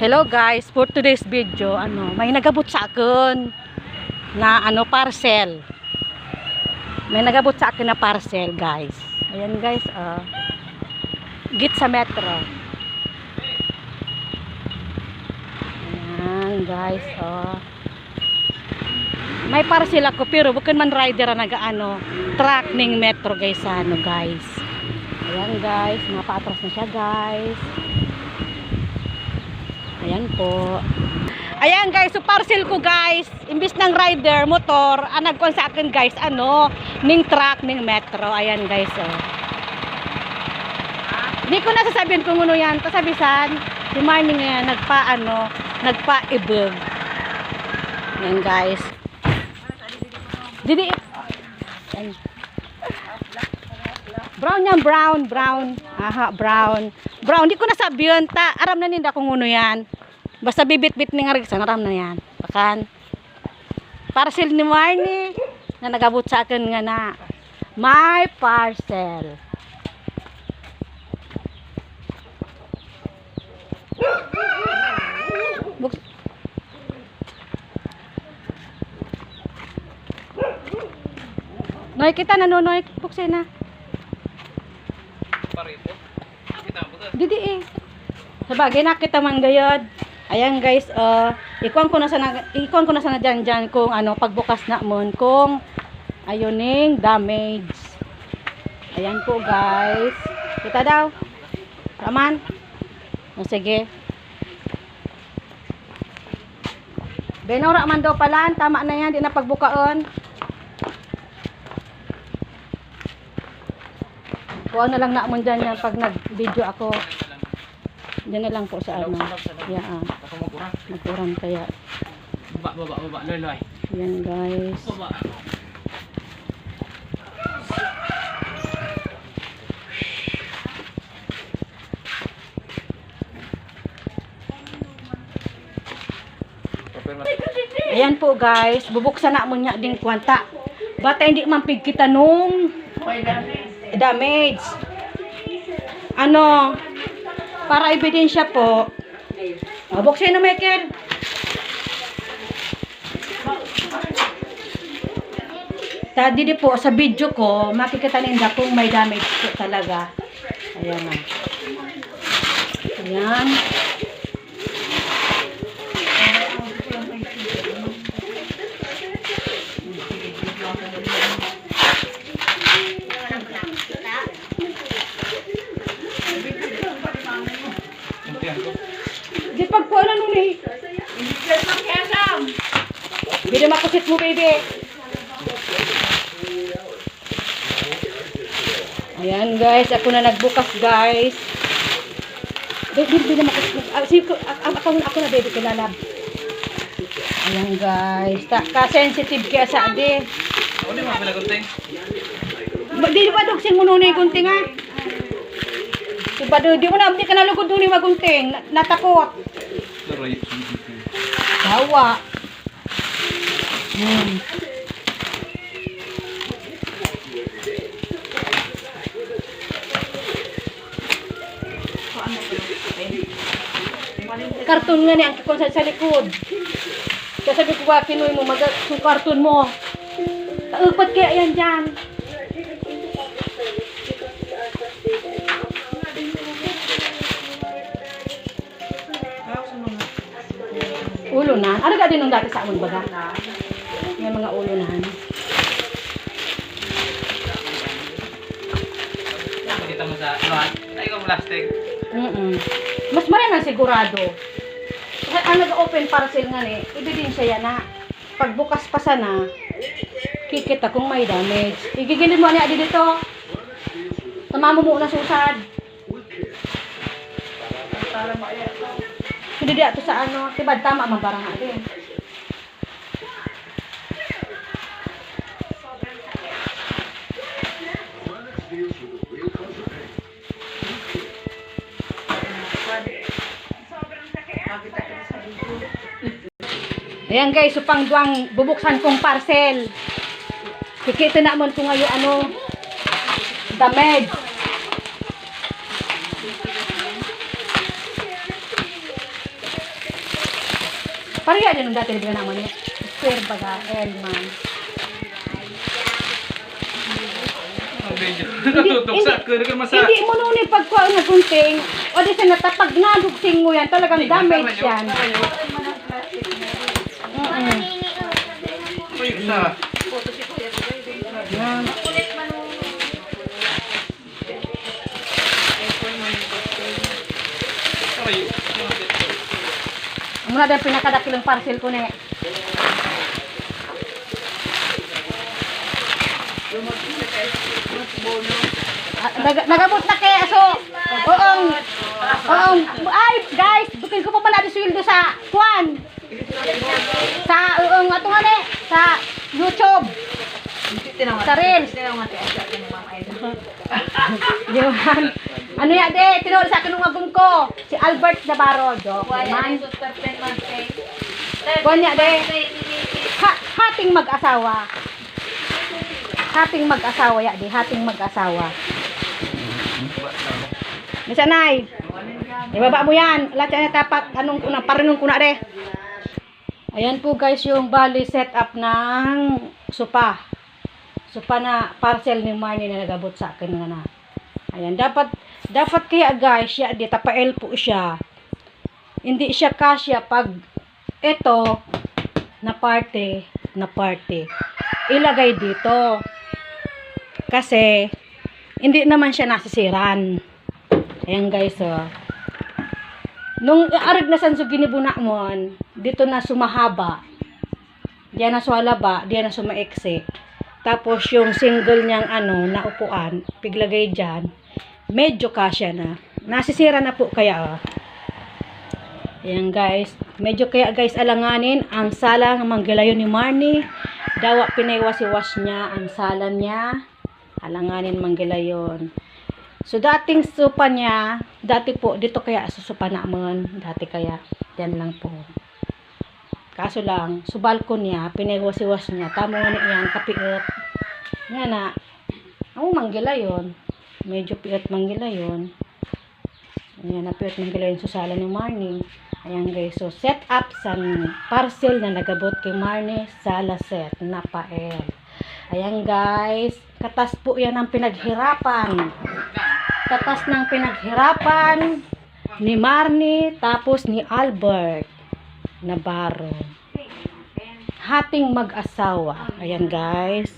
Hello guys, for today's video, may nagabot sa akin na parcel. May nagabot sa akin na parcel, guys. Ayan guys, git sa metro. Ayan guys, may parcel ako pero bukan man rider na truck ning metro guys, guys. Ayan guys, napatras na siya guys. Ayan po. Ayan guys, so parcel ko guys, imbis ng rider, motor, nagkuhan sa akin guys, ning truck, ning metro. Ayan guys, Hindi ko na sasabihin kung ano yan, kasabisan, si Marnie nga, nagpa-ibig. Ayan guys. Didi, brown yan, brown. Aha, brown. Brown, di ko nasabihan, aram na ninda kung ano yan. Basta bibit-bit ni nga rin, aram na yan. Pakan. Parcel ni Marnie, na nagabot sa akin nga na, my parcel. Noy, kita na, Noy, buksin na. Didi sabagay nakita man gayod. Ayan guys, ikuan ko na sana dyan kung pagbukas na mon kung ayoning damage. Ayan po guys, kita daw raman. Sige, benora man daw pala, tama na yan, di na pagbukaon. Kuha na lang naman dyan yan pag nag-video ako. Diyan na lang po sa Yeah, magkurang kaya. Baba, loy. Yan guys. Baba. Ayan po guys, bubuksan na mo niya ding kwanta. Bata hindi man pigkita nung damage. Para ebidensya po. Buksin na Michael. Tadi po sa video ko, makikita ninyo kung may damage po talaga. Ayan na. Ayan. Di pagpuan nun eh. Bili makusit mo baby. Ayan guys, ako na nagbukas guys. Bili makusit mo. Ako na baby kilalab. Ayan guys, ka-sensitive kaya sa adi. Ako di mga pinagunting. Di ba dugsin mo nun eh gunting ha? Diba di mo na, di ka nalugod doon yung magunting. Natakot. Dawa. Karton nga niya ang kikon sa likod. Kaya sabi ko ba, kinuha mo, yung karton mo. Upat kaya yan dyan. Ulo na. Ano ka din nung dati sa amon baga? May mga ulo na. Nakita mo sa tayo ko plastic. Mas marami sigurado. Kasi ang nag-open parcel nga ni, ebidensya yan na pagbukas pa sana, kikita kung may damage. Igigilid mo niya dito. Tama mo muna susad. Hindi dia to sa tibad tama mabarang natin. Ayan guys, supang duwang bubuksan kong parcel. Kikita na mo kung ngayon damage. Pareha din ang dati nila naman niya. Square baga, Elman. Medyo natutok sa akin. Hindi mo nung ipagkuha na gunting. O di sa natapag na dugsing mo yan. Talagang damage yan. Uy, isa. Yan. Ay, Muna din pinakadakilang parcel ko na. Nagabot na kaya so ay guys bukin ko pa pala di sweldo sa kwan sa ato nga ni sa YouTube sa Reels Johan ano ya de tinol sa kanungagon ko si Albert Navarro joke man kwan ya de hating mag-asawa ya di hating mag-asawa. Misa nay. Ibaba mo yan. Lahat yan tapak anong kuna parinong kuna de. Ayan po guys yung bali setup ng sopa. Sopa na parcel ni Marnie na nagabot sa akin na. Ayan dapat kaya guys ya di tapael po siya. Hindi siya kasya pag ito na parte ilagay dito. Kasi hindi naman siya nasisiran. Ayan guys, oh. Nung arig na sanso ginibuna mo, dito na sumahaba. Diyan na sumalaba, diyan na sumaiksi. Tapos yung single niyang na upuan, piglagay diyan, medyo kasya na. Nasisira na po kaya, oh. Ayan guys, medyo kaya guys alanganin ang sala ng manggilayon ni Marnie. Dawa pinaiwas-iwas niya ang sala niya. Alanganin manggilayon. So dating sopa niya, dati po dito kaya susupa naman, dati kaya yan lang po. Kaso lang, sa balkon niya, pinaiwas-iwas niya, tamo nga niyan, kapiot. Nga na, ang manggilayon, medyo piot manggilayon. Ayan, napiot manggilayon sa sala ni Marnie. Ayan guys, so set up sa parcel na nagabot kay Marnie, sala set na pael. Ayan guys, katas po yan ang pinaghirapan. Katas ng pinaghirapan ni Marnie tapos ni Albert Navarro. Hating mag-asawa. Ayan guys.